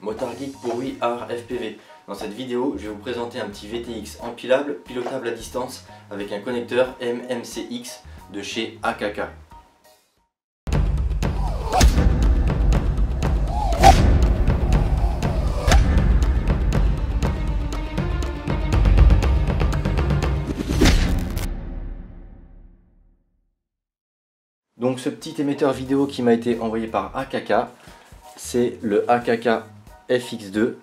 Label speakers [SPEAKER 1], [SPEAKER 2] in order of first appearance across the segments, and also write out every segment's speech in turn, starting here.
[SPEAKER 1] Motard Geek pour art FPV. Dans cette vidéo, je vais vous présenter un petit VTX empilable, pilotable à distance avec un connecteur MMCX de chez AKK. Donc ce petit émetteur vidéo qui m'a été envoyé par AKK, c'est le AKK FX2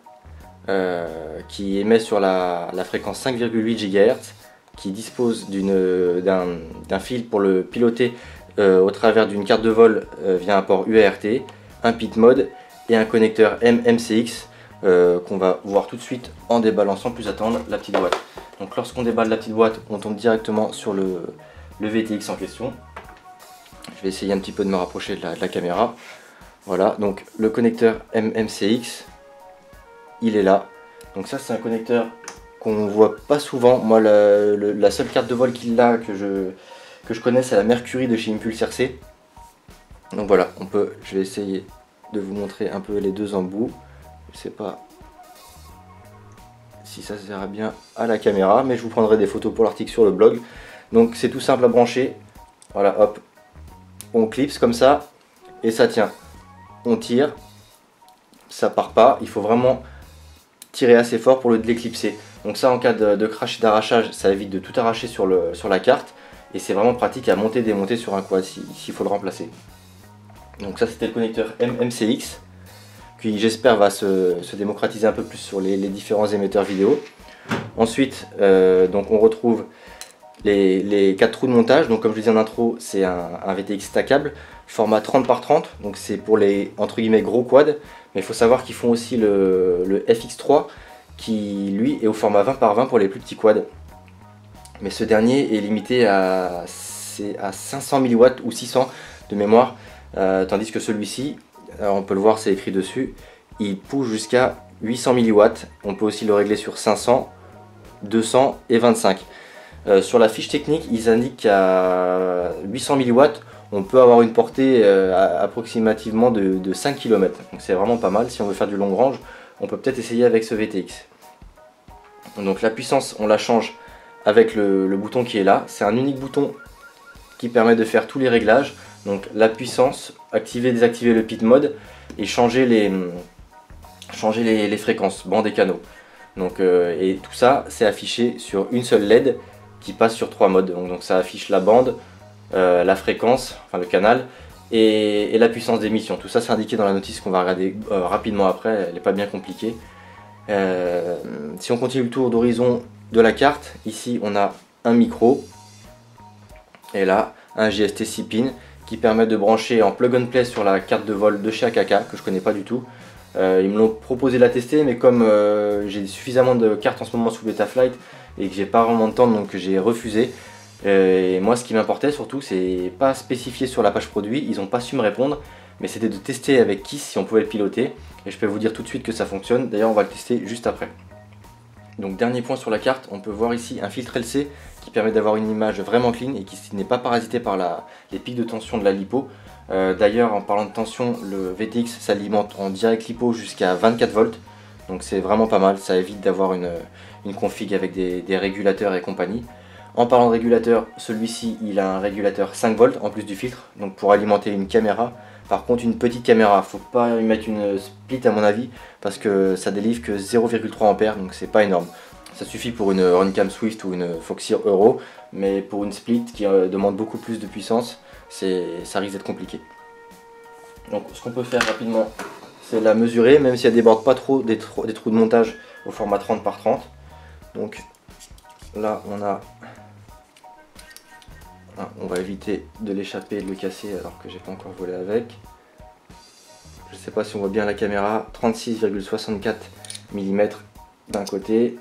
[SPEAKER 1] qui émet sur la fréquence 5,8 GHz, qui dispose d'un fil pour le piloter au travers d'une carte de vol via un port UART, un PIT mode et un connecteur MMCX qu'on va voir tout de suite en déballant sans plus attendre la petite boîte. Donc lorsqu'on déballe la petite boîte, on tombe directement sur le VTX en question. Je vais essayer un petit peu de me rapprocher de la caméra. Voilà, donc le connecteur MMCX, il est là. Donc ça c'est un connecteur qu'on voit pas souvent. Moi la seule carte de vol qu'il a que je connais, c'est la Mercury de chez Impulse RC. Donc voilà, je vais essayer de vous montrer un peu les deux embouts. Je sais pas si ça se verra bien à la caméra, mais je vous prendrai des photos pour l'article sur le blog. Donc c'est tout simple à brancher. Voilà, hop, on clipse comme ça et ça tient. On tire, ça part pas, il faut vraiment tirer assez fort pour le déclipser. Donc ça, en cas de crash et d'arrachage, ça évite de tout arracher sur la carte, et c'est vraiment pratique à monter et démonter sur un quad s'il faut le remplacer. Donc ça, c'était le connecteur MMCX, qui j'espère va se démocratiser un peu plus sur les différents émetteurs vidéo. Ensuite, donc on retrouve les 4 trous de montage. Donc comme je vous disais en intro, c'est un VTX stackable, format 30 par 30, donc c'est pour les entre guillemets gros quads, mais il faut savoir qu'ils font aussi le FX3 qui lui est au format 20 par 20 pour les plus petits quads. Mais ce dernier est limité à 500 mW ou 600 de mémoire, tandis que celui-ci, on peut le voir, c'est écrit dessus, il pousse jusqu'à 800 mW. On peut aussi le régler sur 500, 200 et 25. Sur la fiche technique, ils indiquent qu'à 800 mW, on peut avoir une portée approximativement de 5 km. Donc c'est vraiment pas mal. Si on veut faire du long range, on peut peut-être essayer avec ce VTX. Donc la puissance, on la change avec le bouton qui est là. C'est un unique bouton qui permet de faire tous les réglages. Donc la puissance, activer, désactiver le PIT mode et changer les fréquences, bande et canaux. Donc, et tout ça, c'est affiché sur une seule LED qui passe sur 3 modes. Donc ça affiche la bande, la fréquence, enfin le canal, et la puissance d'émission. Tout ça c'est indiqué dans la notice qu'on va regarder rapidement après, elle n'est pas bien compliquée. Si on continue le tour d'horizon de la carte, ici on a un micro, et là un GST 6 pins qui permet de brancher en plug and play sur la carte de vol de chez AKK, que je connais pas du tout. Ils me l'ont proposé de la tester, mais comme j'ai suffisamment de cartes en ce moment sous Betaflight et que j'ai pas vraiment de temps, donc j'ai refusé. Et moi, ce qui m'importait surtout, c'est pas spécifié sur la page produit, ils n'ont pas su me répondre, mais c'était de tester avec Kiss si on pouvait le piloter. Et je peux vous dire tout de suite que ça fonctionne, d'ailleurs on va le tester juste après. Donc dernier point sur la carte, on peut voir ici un filtre LC qui permet d'avoir une image vraiment clean et qui n'est pas parasité par les pics de tension de la lipo. D'ailleurs, en parlant de tension, le VTX s'alimente en direct lipo jusqu'à 24 volts, donc c'est vraiment pas mal, ça évite d'avoir une config avec des régulateurs et compagnie. En parlant de régulateur, celui-ci il a un régulateur 5 volts en plus du filtre, donc pour alimenter une caméra. Par contre, une petite caméra, faut pas y mettre une split à mon avis, parce que ça délivre que 0,3 ampères, donc c'est pas énorme. Ça suffit pour une Runcam Swift ou une Foxy Euro, mais pour une split qui demande beaucoup plus de puissance, ça risque d'être compliqué. Donc ce qu'on peut faire rapidement, c'est la mesurer, même si elle déborde pas trop des trous de montage au format 30 par 30. Donc là on va éviter de l'échapper et de le casser alors que j'ai pas encore volé avec. Je sais pas si on voit bien la caméra, 36,64 mm d'un côté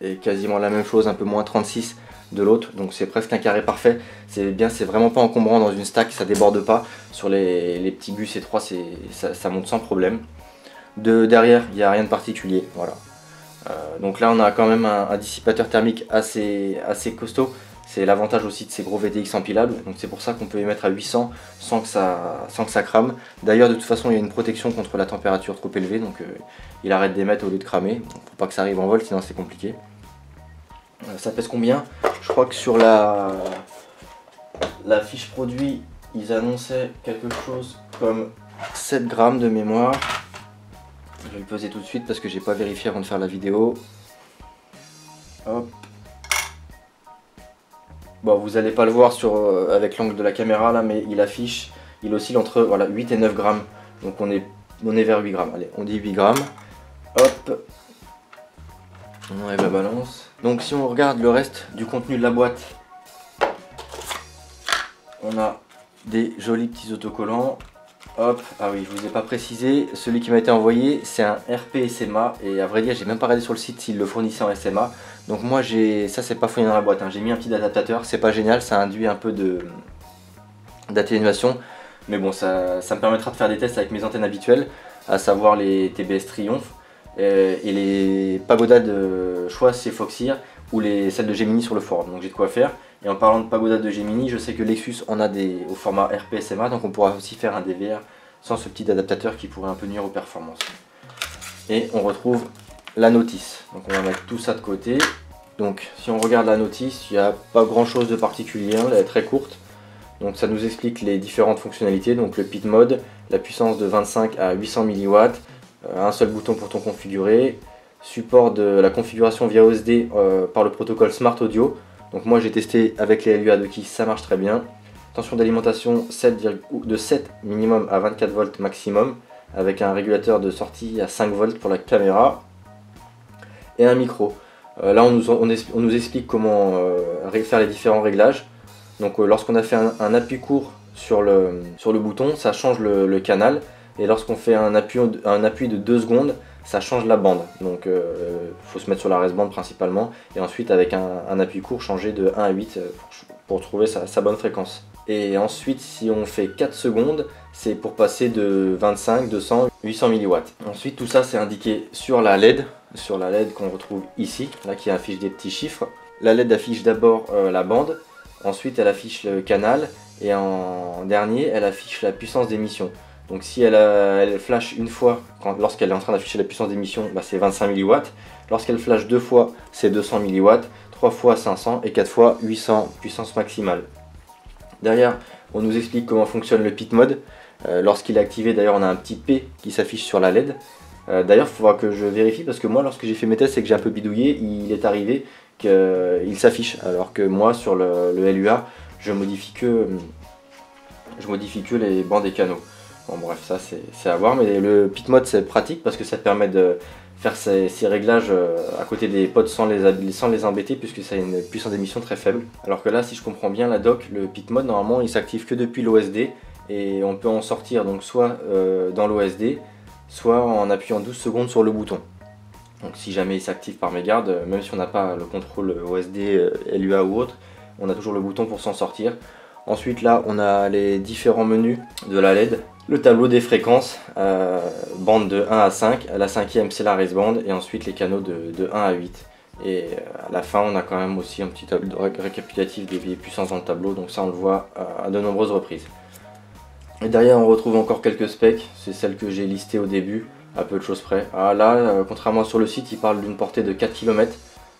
[SPEAKER 1] et quasiment la même chose, un peu moins 36 de l'autre, donc c'est presque un carré parfait. C'est bien, c'est vraiment pas encombrant dans une stack, ça déborde pas. Sur les petits bus étroits, ça monte sans problème. Derrière, il n'y a rien de particulier, voilà. Donc là on a quand même un dissipateur thermique assez costaud. C'est l'avantage aussi de ces gros VTX empilables, donc c'est pour ça qu'on peut les mettre à 800 sans que ça crame. D'ailleurs de toute façon il y a une protection contre la température trop élevée, donc il arrête d'émettre au lieu de cramer. Donc, faut pas que ça arrive en vol, sinon c'est compliqué. Ça pèse combien? Je crois que sur la fiche produit, ils annonçaient quelque chose comme 7 grammes de mémoire. Je vais le peser tout de suite parce que j'ai pas vérifié avant de faire la vidéo. Hop. Bon, vous n'allez pas le voir avec l'angle de la caméra là, mais il oscille entre voilà, 8 et 9 grammes. Donc on est vers 8 grammes. Allez, on dit 8 grammes. Hop. On enlève la balance. Donc si on regarde le reste du contenu de la boîte, on a des jolis petits autocollants. Hop, ah oui, je vous ai pas précisé, celui qui m'a été envoyé c'est un RP SMA et à vrai dire j'ai même pas regardé sur le site s'il le fournissait en SMA. Donc moi ça c'est pas fourni dans la boîte, hein. J'ai mis un petit adaptateur, c'est pas génial, ça induit un peu d'atténuation. Mais bon, ça me permettra de faire des tests avec mes antennes habituelles, à savoir les TBS Triumph et les Pagoda de choix chez Foxeer ou celles de Gemini sur le forum. Donc j'ai de quoi faire. Et en parlant de Pagoda de Gemini, je sais que Lexus en a des au format RP SMA, donc on pourra aussi faire un DVR sans ce petit adaptateur qui pourrait un peu nuire aux performances. Et on retrouve la notice. Donc on va mettre tout ça de côté. Donc si on regarde la notice, il n'y a pas grand chose de particulier, elle est très courte. Donc ça nous explique les différentes fonctionnalités, donc le pit mode, la puissance de 25 à 800 mW, un seul bouton pour ton configurer, support de la configuration via OSD par le protocole Smart Audio. Donc moi j'ai testé avec les LUA de Kiss, ça marche très bien. Tension d'alimentation de 7 minimum à 24 volts maximum, avec un régulateur de sortie à 5 volts pour la caméra et un micro. Là on nous explique comment faire les différents réglages. Donc lorsqu'on a fait un appui court sur le bouton, ça change le canal, et lorsqu'on fait un appui de 2 secondes, ça change la bande. Donc faut se mettre sur la reste bande principalement, et ensuite avec un appui court changer de 1 à 8 pour trouver sa bonne fréquence. Et ensuite si on fait 4 secondes, c'est pour passer de 25, 200, 800 mW. Ensuite tout ça c'est indiqué sur la LED qu'on retrouve ici, là qui affiche des petits chiffres. La LED affiche d'abord la bande, ensuite elle affiche le canal, et en dernier elle affiche la puissance d'émission. Donc si elle flash une fois, lorsqu'elle est en train d'afficher la puissance d'émission, bah c'est 25 mW. Lorsqu'elle flash deux fois, c'est 200 mW, 3 fois 500 et 4 fois 800 puissance maximale. Derrière, on nous explique comment fonctionne le pit mode. Lorsqu'il est activé, d'ailleurs on a un petit P qui s'affiche sur la LED. D'ailleurs il faudra que je vérifie, parce que moi lorsque j'ai fait mes tests et que j'ai un peu bidouillé, il est arrivé qu'il s'affiche, alors que moi sur le LUA je modifie que les bancs des canaux. Bon bref, ça c'est à voir, mais le pit mode c'est pratique parce que ça permet de faire ces réglages à côté des pods sans les embêter, puisque ça a une puissance d'émission très faible. Alors que là, si je comprends bien la doc, le pit mode normalement il s'active que depuis l'OSD, et on peut en sortir donc soit dans l'OSD, soit en appuyant 12 secondes sur le bouton. Donc si jamais il s'active par mégarde, même si on n'a pas le contrôle OSD, LUA ou autre, on a toujours le bouton pour s'en sortir. Ensuite là on a les différents menus de la LED. Le tableau des fréquences, bande de 1 à 5, la cinquième c'est la race band, et ensuite les canaux de 1 à 8. Et à la fin on a quand même aussi un petit tableau récapitulatif des puissances dans le tableau, donc ça on le voit à de nombreuses reprises. Et derrière on retrouve encore quelques specs, c'est celles que j'ai listées au début, à peu de choses près. Ah là, contrairement sur le site, il parle d'une portée de 4 km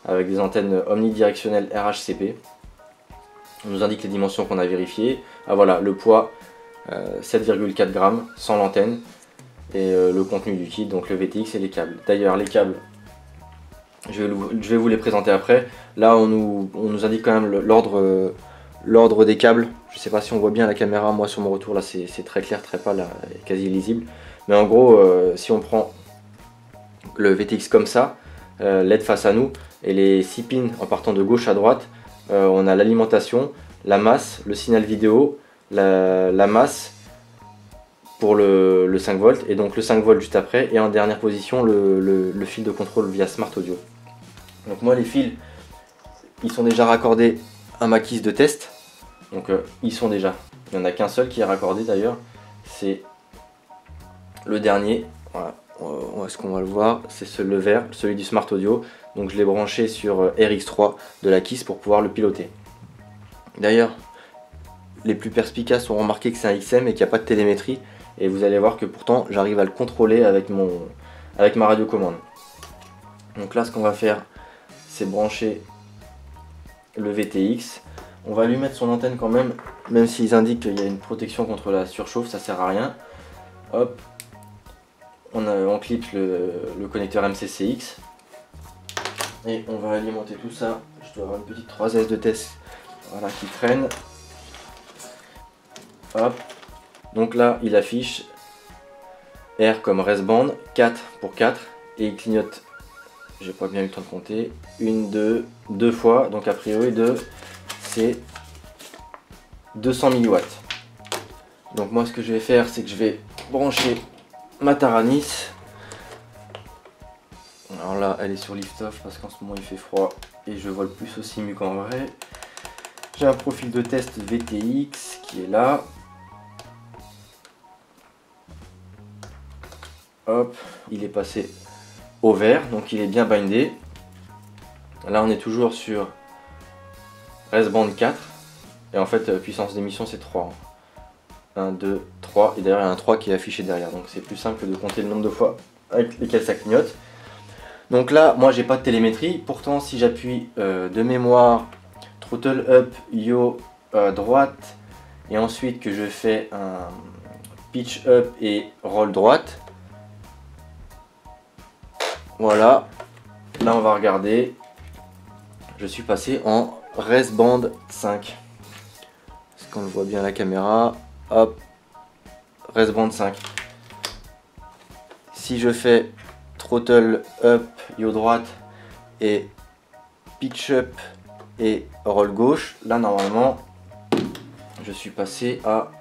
[SPEAKER 1] avec des antennes omnidirectionnelles RHCP. On nous indique les dimensions qu'on a vérifiées. Ah voilà, le poids 7,4 grammes sans l'antenne, et le contenu du kit, donc le VTX et les câbles. D'ailleurs les câbles, je vais vous les présenter après. Là on nous indique quand même l'ordre des câbles. Je sais pas si on voit bien à la caméra, moi sur mon retour là c'est très clair, très pâle, quasi illisible. Mais en gros si on prend le VTX comme ça, LED face à nous, et les 6 pins en partant de gauche à droite, on a l'alimentation, la masse, le signal vidéo, la masse pour le 5 volts, et donc le 5 volts juste après, et en dernière position le fil de contrôle via Smart Audio. Donc moi les fils ils sont déjà raccordés à ma Kiss de test, donc ils sont déjà, il n'y en a qu'un seul qui est raccordé d'ailleurs, c'est le dernier, voilà. Est-ce qu'on va le voir, c'est le vert, celui du Smart Audio. Donc je l'ai branché sur RX3 de la Kiss pour pouvoir le piloter. D'ailleurs, les plus perspicaces ont remarqué que c'est un XM et qu'il n'y a pas de télémétrie. Et vous allez voir que pourtant j'arrive à le contrôler avec ma radiocommande. Donc là, ce qu'on va faire, c'est brancher le VTX. On va lui mettre son antenne quand même, même s'ils indiquent qu'il y a une protection contre la surchauffe, ça sert à rien. Hop, on clipse le connecteur MCCX. Et on va alimenter tout ça. Je dois avoir une petite 3S de test, voilà, qui traîne. Hop. Donc là, il affiche R comme resband, 4 pour 4, et il clignote, j'ai pas bien eu le temps de compter, une, deux fois, donc a priori c'est 200 mW. Donc moi ce que je vais faire, c'est que je vais brancher ma Taranis. Alors là, elle est sur lift off parce qu'en ce moment il fait froid et je vole plus aussi mieux qu'en vrai. J'ai un profil de test VTX qui est là. Hop, il est passé au vert, donc il est bien bindé. Là on est toujours sur resband 4. Et en fait puissance d'émission c'est 3. 1, 2, 3. Et d'ailleurs il y a un 3 qui est affiché derrière. Donc c'est plus simple de compter le nombre de fois avec lesquelles ça clignote. Donc là moi j'ai pas de télémétrie. Pourtant si j'appuie de mémoire throttle up, yaw droite. Et ensuite que je fais un pitch up et roll droite. Voilà, là on va regarder, je suis passé en resband 5. Est-ce qu'on le voit bien à la caméra? Hop, resband 5. Si je fais throttle up, yaw droite et pitch up et roll gauche, là normalement je suis passé à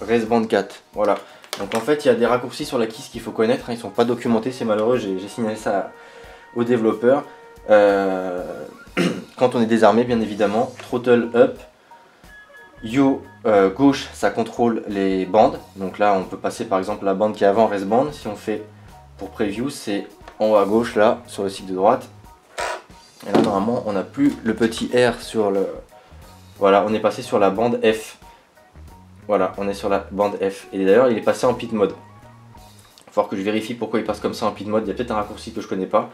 [SPEAKER 1] resband 4. Voilà. Donc en fait il y a des raccourcis sur la KISS qu'il faut connaître, hein, ils ne sont pas documentés, c'est malheureux, j'ai signalé ça aux développeurs. Quand on est désarmé bien évidemment, throttle up, yaw gauche ça contrôle les bandes, donc là on peut passer par exemple la bande qui est avant resband, si on fait pour preview c'est en haut à gauche là sur le cycle de droite. Et là normalement on n'a plus le petit R sur le... Voilà, on est passé sur la bande F. Voilà, on est sur la bande F. Et d'ailleurs, il est passé en pit mode. Il va falloir que je vérifie pourquoi il passe comme ça en pit mode. Il y a peut-être un raccourci que je connais pas.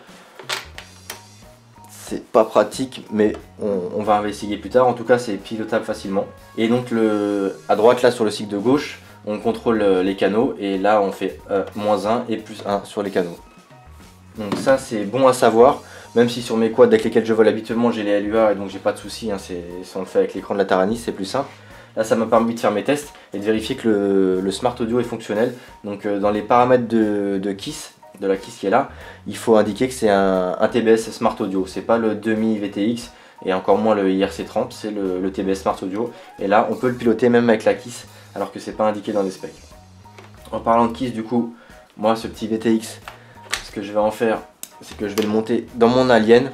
[SPEAKER 1] C'est pas pratique, mais on va investiguer plus tard. En tout cas, c'est pilotable facilement. Et donc, à droite, là, sur le cycle de gauche, on contrôle les canaux. Et là, on fait -1 et +1 sur les canaux. Donc ça, c'est bon à savoir. Même si sur mes quads avec lesquels je vole habituellement, j'ai les LUA et donc j'ai pas de soucis. Hein, si on le fait avec l'écran de la Taranis, c'est plus simple. Là ça m'a permis de faire mes tests et de vérifier que le Smart Audio est fonctionnel. Donc dans les paramètres de KISS, de la KISS qui est là, il faut indiquer que c'est un TBS Smart Audio. C'est pas le demi VTX et encore moins le IRC30, c'est le TBS Smart Audio. Et là on peut le piloter même avec la KISS alors que c'est pas indiqué dans les specs. En parlant de KISS du coup, moi ce petit VTX, ce que je vais en faire, c'est que je vais le monter dans mon Alien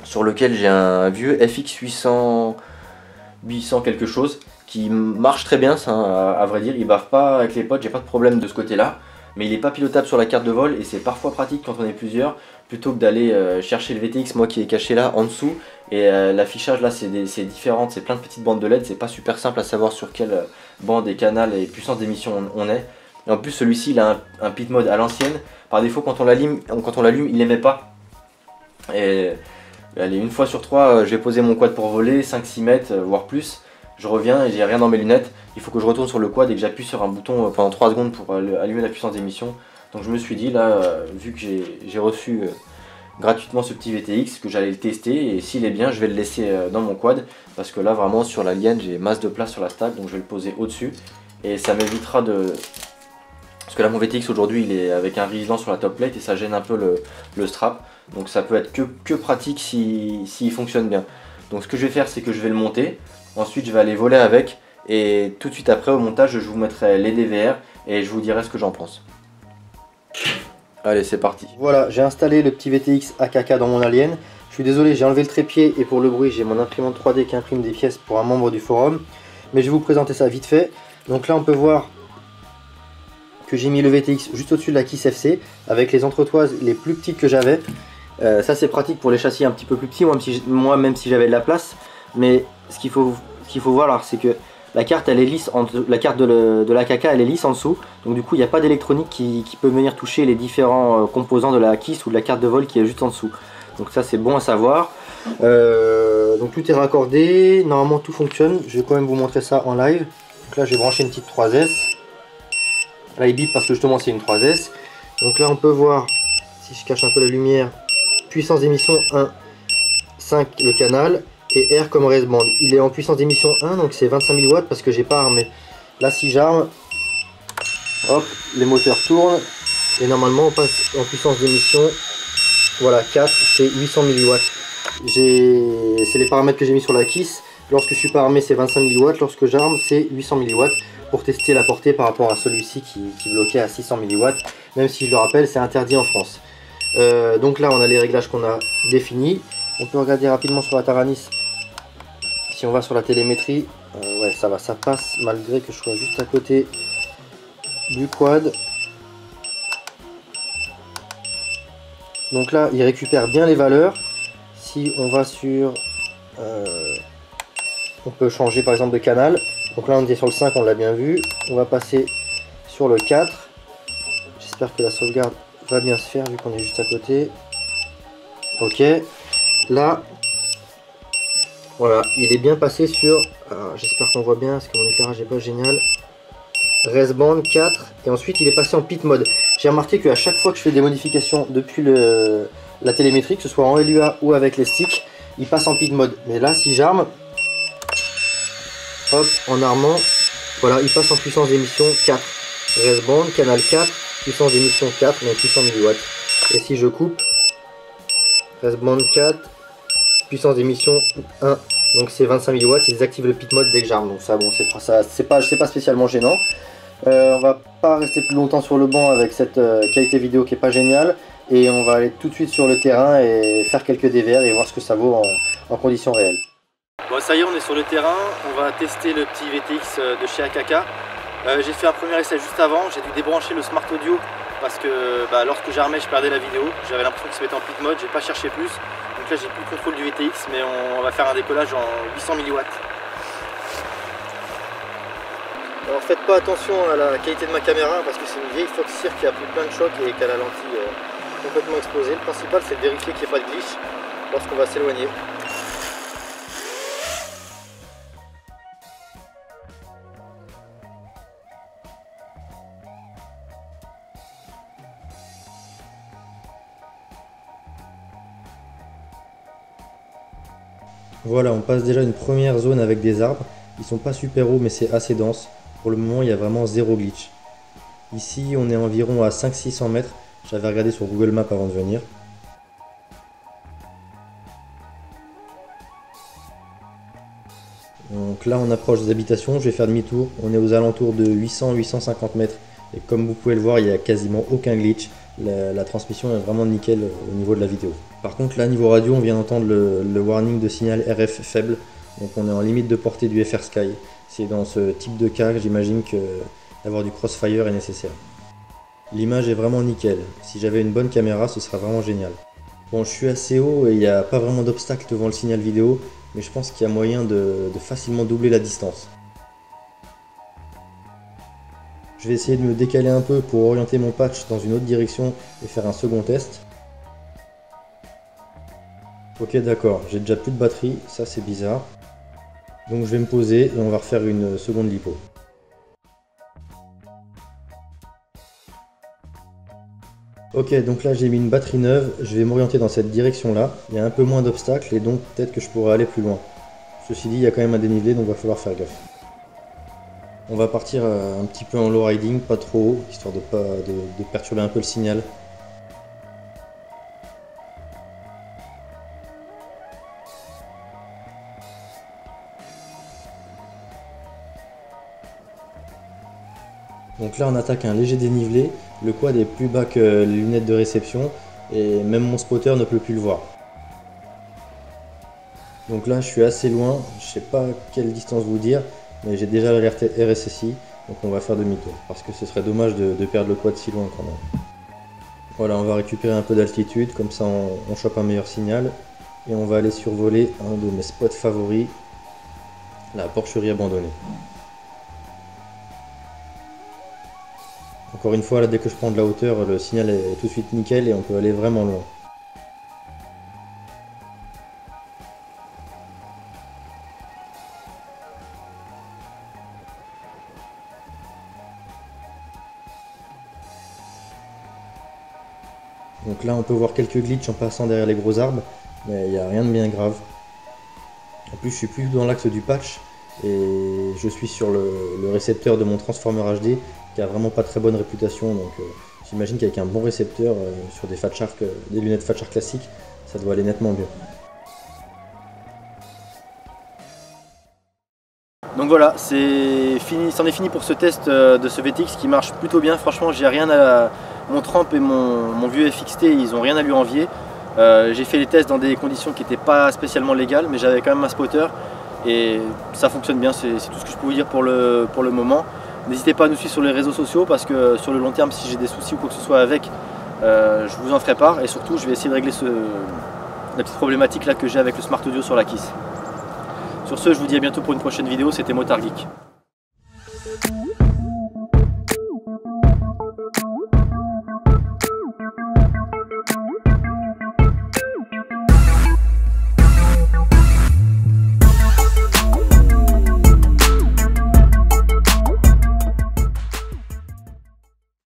[SPEAKER 1] sur lequel j'ai un vieux FX 800 quelque chose qui marche très bien, ça, à vrai dire. Il bave pas avec les potes, j'ai pas de problème de ce côté là, mais il est pas pilotable sur la carte de vol et c'est parfois pratique quand on est plusieurs plutôt que d'aller chercher le VTX, moi qui est caché là en dessous. Et l'affichage là c'est différent, c'est plein de petites bandes de LED, c'est pas super simple à savoir sur quelle bande et canal et puissance d'émission on est. Et en plus celui-ci il a un pit mode à l'ancienne, par défaut quand on l'allume il n'aimait pas. Et allez, une fois sur 3, j'ai posé mon quad pour voler, 5-6 mètres, voire plus. Je reviens et j'ai rien dans mes lunettes. Il faut que je retourne sur le quad et que j'appuie sur un bouton pendant 3 secondes pour allumer la puissance d'émission. Donc je me suis dit, là, vu que j'ai reçu gratuitement ce petit VTX, que j'allais le tester. Et s'il est bien, je vais le laisser dans mon quad. Parce que là, vraiment, sur l'Alien, j'ai masse de place sur la stack. Donc je vais le poser au-dessus. Et ça m'évitera de... Parce que là, mon VTX aujourd'hui, il est avec un riselant sur la top plate et ça gêne un peu le strap. Donc ça peut être que pratique s'il fonctionne bien. Donc ce que je vais faire, c'est que je vais le monter. Ensuite, je vais aller voler avec. Et tout de suite après, au montage, je vous mettrai les DVR et je vous dirai ce que j'en pense. Allez, c'est parti. Voilà, j'ai installé le petit VTX AKK dans mon Alien. Je suis désolé, j'ai enlevé le trépied et pour le bruit, j'ai mon imprimante 3D qui imprime des pièces pour un membre du forum. Mais je vais vous présenter ça vite fait. Donc là, on peut voir que j'ai mis le VTX juste au-dessus de la KISS FC avec les entretoises les plus petites que j'avais.
[SPEAKER 2] Ça c'est pratique pour les châssis un petit peu plus petits, même si j'avais de la place. Mais ce qu'il faut voir, c'est que la carte elle est lisse, la carte de l'AKK elle est lisse en dessous. Donc du coup il n'y a pas d'électronique qui peut venir toucher les différents composants de la KISS ou de la carte de vol qui est juste en dessous. Donc ça c'est bon à savoir. Donc tout est raccordé, normalement tout fonctionne. Je vais quand même vous montrer ça en live. Donc là j'ai branché une petite 3S. Là il bip parce que justement c'est une 3S. Donc là on peut voir, si je cache un peu la lumière, puissance d'émission 1, 5 le canal, et R comme raiseband. Il est en puissance d'émission 1, donc c'est 25 000 watts parce que j'ai pas armé. Là si j'arme, hop, les moteurs tournent, et normalement on passe en puissance d'émission, voilà, 4, c'est 800 000 watts. C'est les paramètres que j'ai mis sur la KISS. Lorsque je suis pas armé c'est 25 000 watts, lorsque j'arme c'est 800 000 watts, pour tester la portée par rapport à celui-ci qui bloquait à 600 000 watts, même si je le rappelle c'est interdit en France. Donc là on a les réglages qu'on a définis. On peut regarder rapidement sur la Taranis. Si on va sur la télémétrie, ouais ça va, ça passe malgré que je sois juste à côté du quad. Donc là il récupère bien les valeurs. Si on va sur... on peut changer par exemple de canal. Donc là on était sur le 5, on l'a bien vu. On va passer sur le 4. J'espère que la sauvegarde va bien se faire vu qu'on est juste à côté. Ok. Là, voilà, il est bien passé sur... J'espère qu'on voit bien parce que mon éclairage n'est pas génial. Raiseband 4. Et ensuite il est passé en pit mode. J'ai remarqué qu'à chaque fois que je fais des modifications depuis la télémétrie, que ce soit en LUA ou avec les sticks, il passe en pit mode. Mais là si j'arme, hop, en armant, voilà, il passe en puissance d'émission 4. Raiseband, canal 4, puissance d'émission 4, donc 800 000 watts. Et si je coupe, Raiseband 4, puissance d'émission 1, donc c'est 25 000 watts, ils activent le pit mode dès que j'arme. Donc ça, bon, c'est pas spécialement gênant. On va pas rester plus longtemps sur le banc avec cette qualité vidéo qui est pas géniale. Et on va aller tout de suite sur le terrain et faire quelques dévers et voir ce que ça vaut en conditions réelles. Bon ça y est, on est sur le terrain, on va tester le petit VTX de chez AKK. J'ai fait un premier essai juste avant, j'ai dû débrancher le Smart Audio parce que lorsque j'armais je perdais la vidéo, j'avais l'impression qu'il se mettait en pit mode, j'ai pas cherché plus. Donc là j'ai plus le contrôle du VTX, mais on va faire un décollage en 800 000 watts. Alors faites pas attention à la qualité de ma caméra parce que c'est une vieille Foxeer qui a pris plein de chocs et qui a la lentille complètement explosée. Le principal c'est de vérifier qu'il n'y ait pas de glitch lorsqu'on va s'éloigner. Voilà, on passe déjà une première zone avec des arbres. Ils sont pas super hauts mais c'est assez dense. Pour le moment il y a vraiment zéro glitch. Ici on est environ à 500-600 mètres. J'avais regardé sur Google Maps avant de venir. Donc là on approche des habitations, je vais faire demi-tour. On est aux alentours de 800-850 mètres. Et comme vous pouvez le voir, il n'y a quasiment aucun glitch. La transmission est vraiment nickel au niveau de la vidéo. Par contre là niveau radio on vient d'entendre le warning de signal RF faible. Donc on est en limite de portée du FR Sky. C'est dans ce type de cas que j'imagine que d'avoir du crossfire est nécessaire. L'image est vraiment nickel. Si j'avais une bonne caméra ce serait vraiment génial. Bon je suis assez haut et il n'y a pas vraiment d'obstacle devant le signal vidéo. Mais je pense qu'il y a moyen de facilement doubler la distance. Je vais essayer de me décaler un peu pour orienter mon patch dans une autre direction et faire un second test. Ok d'accord, j'ai déjà plus de batterie, ça c'est bizarre. Donc je vais me poser et on va refaire une seconde lipo. Ok, donc là j'ai mis une batterie neuve, je vais m'orienter dans cette direction là. Il y a un peu moins d'obstacles et donc peut-être que je pourrais aller plus loin. Ceci dit, il y a quand même un dénivelé donc il va falloir faire gaffe. On va partir un petit peu en low riding, pas trop haut, histoire de perturber un peu le signal. Donc là on attaque un léger dénivelé, le quad est plus bas que les lunettes de réception et même mon spotter ne peut plus le voir. Donc là je suis assez loin, je sais pas quelle distance vous dire, mais j'ai déjà le RSSI, donc on va faire demi-tour, parce que ce serait dommage de perdre le quad si loin quand même. Voilà, on va récupérer un peu d'altitude, comme ça on chope un meilleur signal. Et on va aller survoler un de mes spots favoris, la porcherie abandonnée. Encore une fois, là, dès que je prends de la hauteur, le signal est tout de suite nickel et on peut aller vraiment loin. Donc là, on peut voir quelques glitches en passant derrière les gros arbres, mais il n'y a rien de bien grave. En plus, je suis plus dans l'axe du patch et je suis sur le récepteur de mon Transformer HD qui a vraiment pas très bonne réputation. Donc j'imagine qu'avec un bon récepteur sur des des lunettes Fat Shark classiques, ça doit aller nettement mieux. Donc voilà, c'est fini, c'en est fini pour ce test de ce VTX qui marche plutôt bien. Franchement, j'ai rien à mon Tramp et mon vieux FXT, ils ont rien à lui envier. J'ai fait les tests dans des conditions qui n'étaient pas spécialement légales, mais j'avais quand même un spotter et ça fonctionne bien. C'est tout ce que je peux vous dire pour le moment. N'hésitez pas à nous suivre sur les réseaux sociaux parce que sur le long terme, si j'ai des soucis ou quoi que ce soit avec, je vous en ferai part et surtout, je vais essayer de régler la petite problématique là que j'ai avec le Smart Audio sur la Kiss. Sur ce, je vous dis à bientôt pour une prochaine vidéo, c'était Motard Geek.